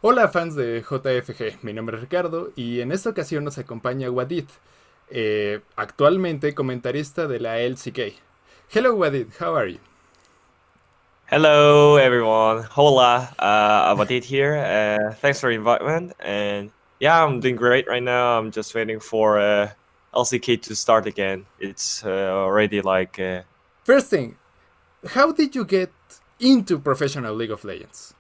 Hola fans de JFG, mi nombre es Ricardo y en esta ocasión nos acompaña Wadid, actualmente comentarista de la LCK. Hello Wadid, how are you? Hello, everyone. Hola, Wadid here. Thanks for the invitement. And yeah, I'm doing great right now. I'm just waiting for LCK to start again. It's already First thing, how did you get into professional League of Legends?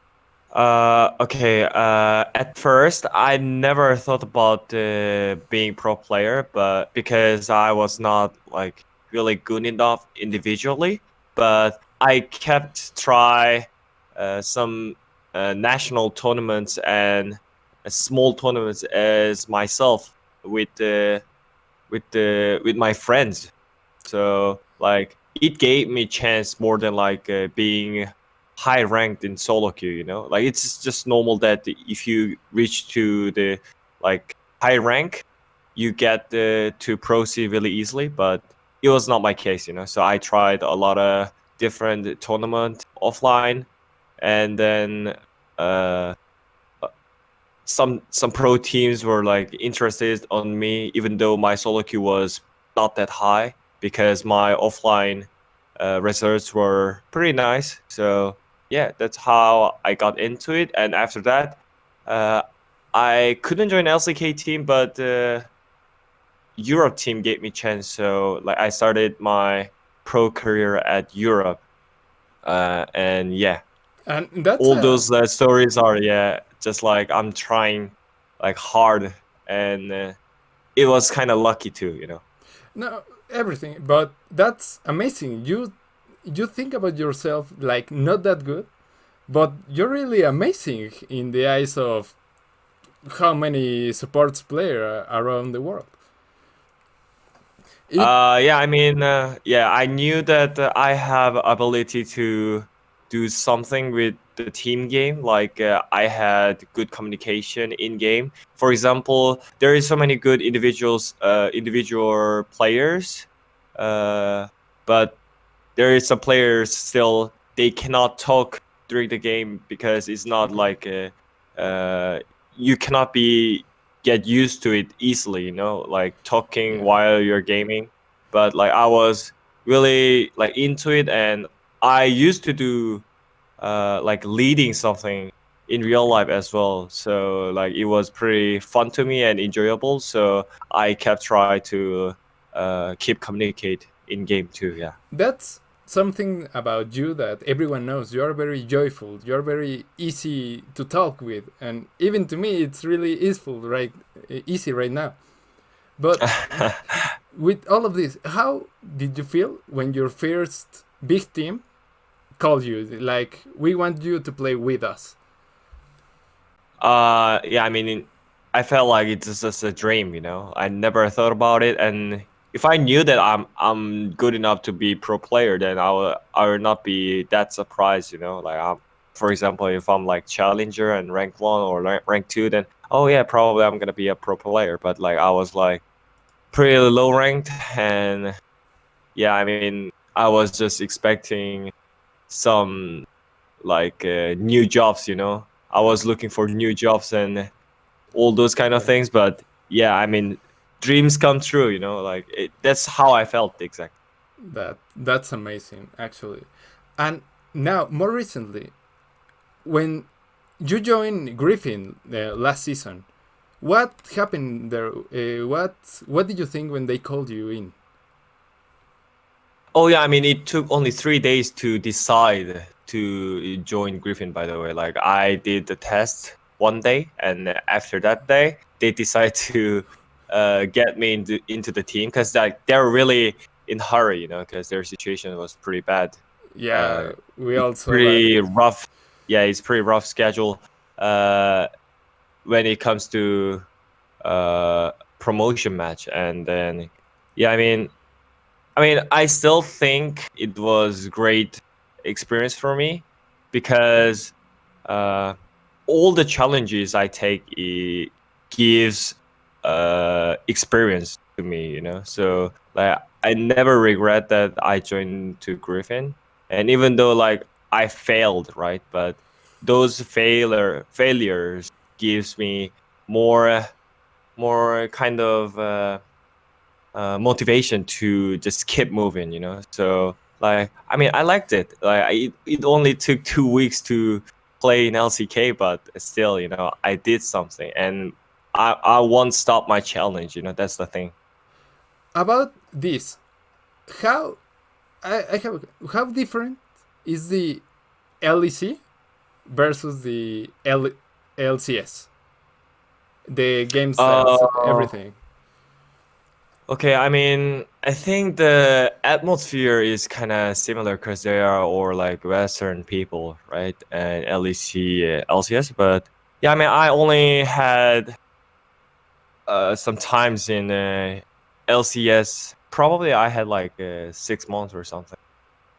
okay. At first, I never thought about being pro player, but because I was not like really good enough individually, but I kept try some national tournaments and small tournaments as myself with with my friends. So like it gave me chance more than being high ranked in solo queue. Like it's just normal that if you reach to the like high rank, you get to proceed really easily. But it was not my case. So I tried a lot of different tournament offline, and then uh some pro teams were like interested on me, even though my solo queue was not that high because my offline results were pretty nice. So yeah, that's how I got into it. And after that, uh, I couldn't join LCK team, but Europe team gave me chance. So like I started my pro career at Europe, and yeah, And that's all a those stories are just like I'm trying like hard, and it was kind of lucky too. no everything, but that's amazing. You think about yourself like not that good, but you're really amazing in the eyes of how many supports player around the world. It Yeah, I mean, yeah, I knew that I have ability to do something with the team game. Like I had good communication in game. For example, there is so many good individual players, uh, but there is some players still they cannot talk during the game because it's not okay. like you cannot be get used to it easily, like talking Yeah. while you're gaming. But like I was really like into it, and I used to do like leading something in real Okay. life as well. So like it was pretty fun to me and enjoyable. So I kept trying to keep communicate in game too. Yeah. That's something about you that everyone knows. You are very joyful. You are very easy to talk with, and even to me, it's really easy right now. But with all of this, how did you feel when your first big team called you? Like, we want you to play with us. Yeah, I mean, I felt like it's just a dream. I never thought about it, and if I knew that I'm good enough to be pro player, then I would not be that surprised. Like for example, if I'm like challenger and rank 1 or rank 2, then oh yeah, probably I'm gonna be a pro player. But like I was like pretty low ranked, and yeah, I mean, I was just expecting some like new jobs. I was looking for new jobs and all those kind of Yeah, things. But yeah, I mean, dreams come true. Like that's how I felt exactly. that's amazing, actually. And now, more recently, when you joined Griffin last season, what happened there? What did you think when they called you in? Oh yeah, I mean, it took only 3 days to decide to join Griffin. By the way, like I did the test one day, and after that day, they decided to get me into the team because like they're really in hurry, because their situation was pretty bad. Yeah, Uh, we it's all saw that. pretty rough. Yeah, it's pretty rough schedule. When it comes to uh promotion match, and then yeah, I mean I still think it was great experience for me because uh all the challenges I take it gives experience to me. Yeah. So like I never regret that I joined to Griffin, and even though like I failed, right? But those failures gives me more kind of motivation to just keep moving, you know. So like, I mean, I liked it. Like, it only took 2 weeks to play in LCK, but still, you know, I did something, and I won't stop my challenge. You know, that's the thing. About this, how I have how different is the LEC versus the LCS, the game styles, Uh, everything. okay. I mean, I think the atmosphere is kind of similar because they are all like Western people, right? And LEC, LCS, but yeah, I mean, I only had sometimes in LCS, probably I had like 6 months or something.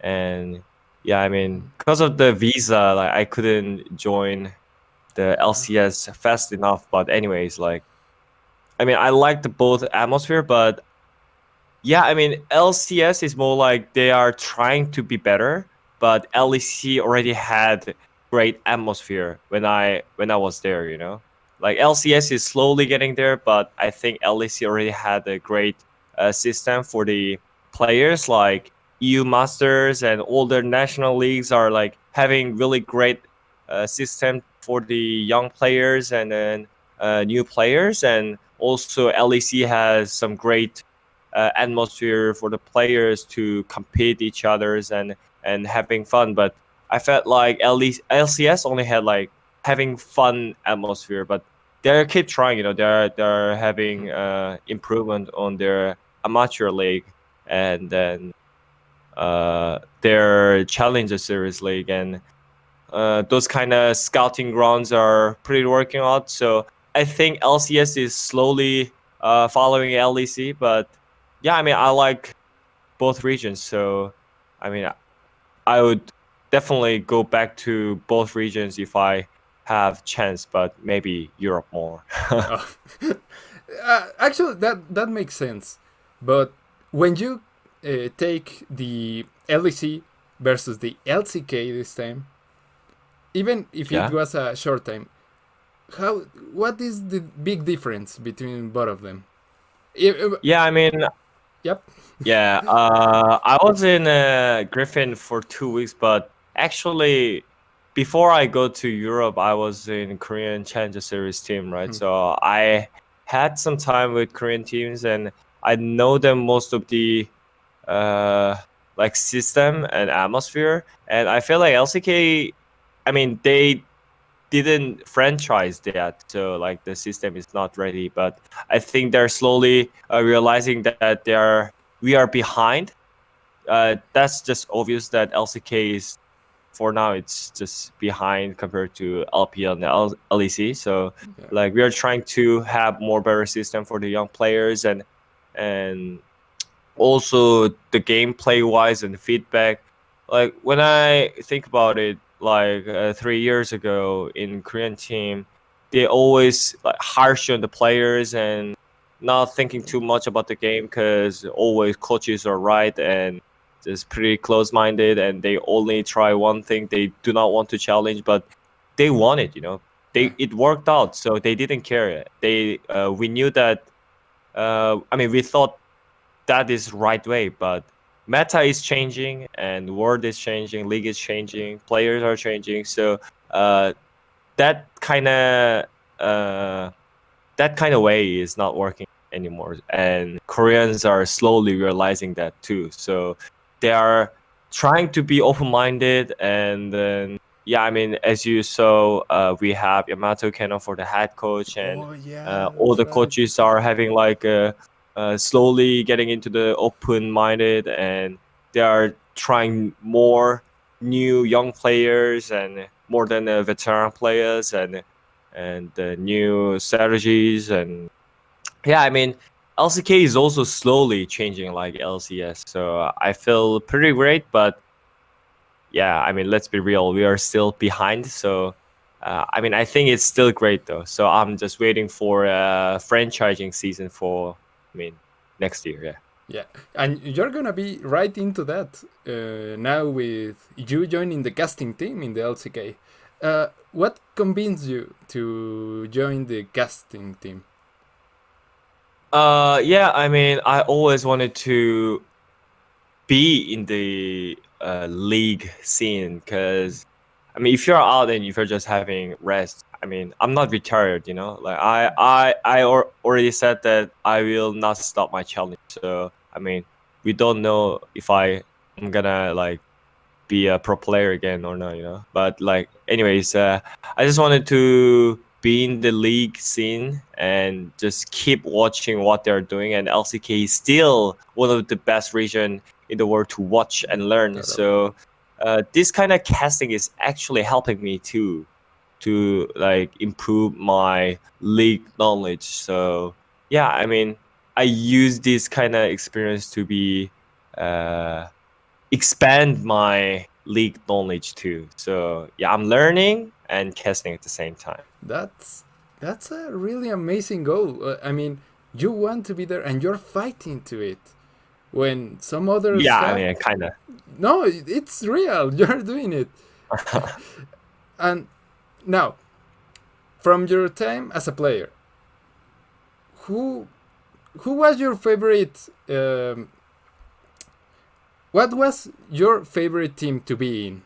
And yeah, I mean, because of the visa, like I couldn't join the LCS fast enough. But anyways, like, I mean, I liked both atmosphere, but yeah, I mean, LCS is more like they are trying to be better, but LEC already had great atmosphere when I was there, you know. Like LCS is slowly getting there, but I think LEC already had a great system for the players. Like EU Masters and all the national leagues are like having really great system for the young players and then new players, and also LEC has some great atmosphere for the players to compete each others and having fun. But I felt like at least LCS only had like having fun atmosphere, but they keep trying. You know, they're having improvement on their amateur league, and then their challenger series league, and those kind of scouting grounds are pretty working out. So I think LCS is slowly following LEC, but yeah, I mean, I like both regions. So I mean, I would definitely go back to both regions if I have chance, but maybe Europe more. Oh. Actually, that makes sense. But when you take the LEC versus the LCK this time, even if it Yeah. was a short time, how what is the big difference between both of them? Yeah, I mean, Yep. yeah, I was in Griffin for 2 weeks, but actually, before I go to Europe, I was in Korean Challenger Series team, right? Hmm. So I had some time with Korean teams, and I know them most of the uh like system and atmosphere. And I feel like LCK, I mean, they didn't franchise that, so like the system is not ready. But I think they're slowly realizing that we are behind. That's just obvious that LCK is, for now, it's just behind compared to LPL and LEC. So Yeah. like we are trying to have more better system for the young players, and also the gameplay wise and feedback. Like when I think about it, like 3 years ago in Korean team, they always like harsh on the players and not thinking too much about the game because always coaches are right and just pretty close minded, and they only try one thing. They do not want to challenge, but they want it. You know, Yeah. it worked out, so they didn't care. We knew that. I mean, we thought that is right way, but meta is changing and world is changing, league is changing, players are changing. So uh, that kind of uh, that kind of way is not working anymore, and Koreans are slowly realizing that too. So they are trying to be open-minded, and then yeah, I mean, as you saw, we have Yamato Keno for the head coach, and Oh yeah, all that's the right. coaches are having like slowly getting into the open-minded, and they are trying more new young players and more than veteran players, and new strategies. And yeah, I mean, LCK is also slowly changing like LCS, so I feel pretty great. But yeah, I mean, let's be real, we are still behind. So I mean, I think it's still great though, so I'm just waiting for a franchising season for, I mean, next year. Yeah. Yeah, and you're gonna be right into that now with you joining the casting team in the LCK. What convinced you to join the casting team? Yeah, I mean, I always wanted to be in the league scene because, I mean, if you're out and if you're just having rest, I mean, I'm not retired, you know. Like already said that I will not stop my challenge. So I mean, we don't know if I'm gonna like be a pro player again or not, you know. But like, anyways, I just wanted to be in the league scene and just keep watching what they're doing. And LCK is still one of the best region in the world to watch and learn. Totally. So this kind of casting is actually helping me too to like improve my league knowledge. So yeah, I mean, I use this kind of experience to be uh expand my league knowledge too. So yeah, I'm learning and casting at the same time. That's that's a really amazing goal. I mean, you want to be there and you're fighting to it. When some others Yeah, I have mean, kind of. no, it's real. You're doing it. And now, from your time as a player, who who was your favorite? What was your favorite team to be in?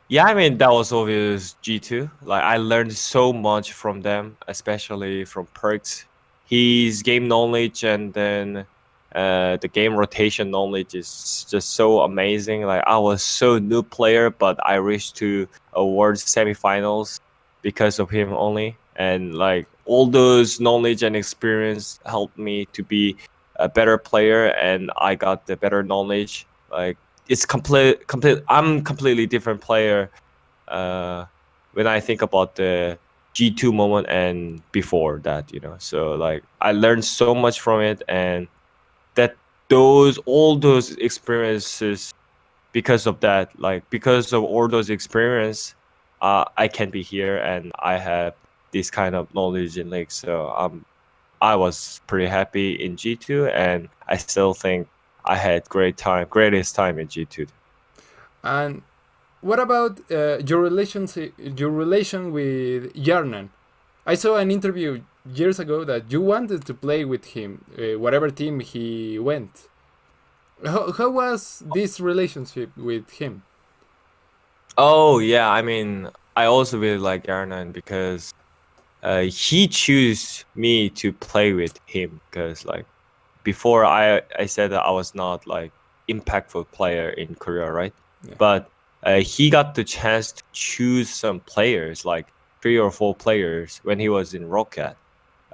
Yeah, I mean that was obvious G2. Like I learned so much from them, especially from Perks. His game knowledge and then the game rotation knowledge is just so amazing. Like I was so new player, but I reached to awards semifinals because of him only. And like all those knowledge and experience helped me to be a better player, and I got the better knowledge. Like it's complete I'm completely different player uh when I think about the G2 moment and before that, you know. So like I learned so much from it, and that those all those experiences, because of that, like because of all those experience, I can be here and I have this kind of knowledge in league. So I was pretty happy in G2, and I still think I had greatest time in G2. And what about your relation with Yarnan? I saw an interview years ago that you wanted to play with him, whatever team he went. How was this relationship with him? Oh yeah, I mean, I also really like Yarnan because he chose me to play with him because like before I said that I was not like impactful player in Korea, right? Yeah. But he got the chance to choose some players, like 3 or 4 players when he was in Rocket,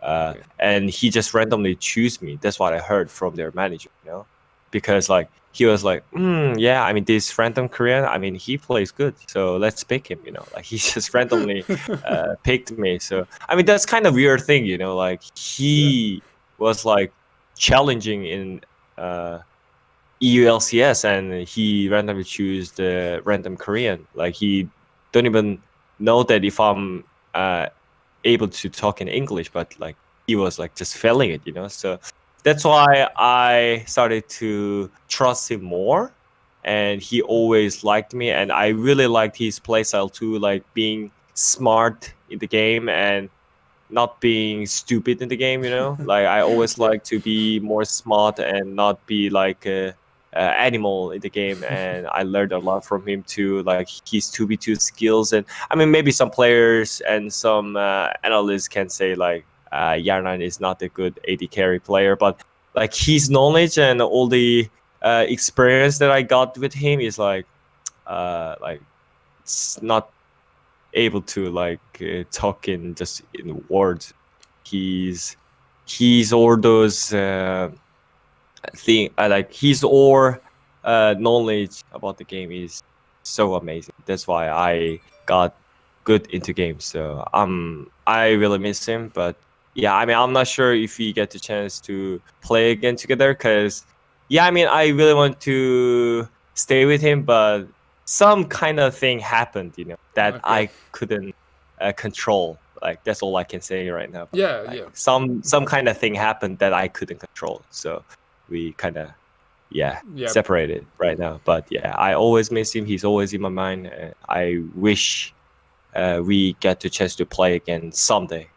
Okay. and he just randomly choose me. That's what I heard from their manager, you know, because like he was like, yeah, I mean this random Korean, I mean he plays good, so let's pick him, you know. Like he just randomly picked me. So I mean that's kind of weird thing, you know. Like Yeah. he was like challenging in uh, EULCS, and he randomly choose the random Korean. Like he don't even know that if I'm able to talk in English, but like he was like just failing it, you know. So that's why I started to trust him more, and he always liked me, and I really liked his playstyle too, like being smart in the game and not being stupid in the game, you know. Like I always Yeah. like to be more smart and not be like a animal in the game, and I learned a lot from him too, like his 2v2 skills. And I mean maybe some players and some analysts can say like Yarnan is not a good AD carry player, but like his knowledge and all the experience that I got with him is like it's not able to like talk in just in words. He's all those thing like his all knowledge about the game is so amazing. That's why I got good into games. So I really miss him, but yeah, I mean I'm not sure if we get the chance to play again together, because yeah, I mean I really want to stay with him, but some kind of thing happened, you know, that Okay. I couldn't control. Like that's all I can say right now. Yeah. Like Yeah. some kind of thing happened that I couldn't control. So we kind of yeah, Yep. separated right now. But yeah, I always miss him. He's always in my mind. I wish we get the chance to play again someday.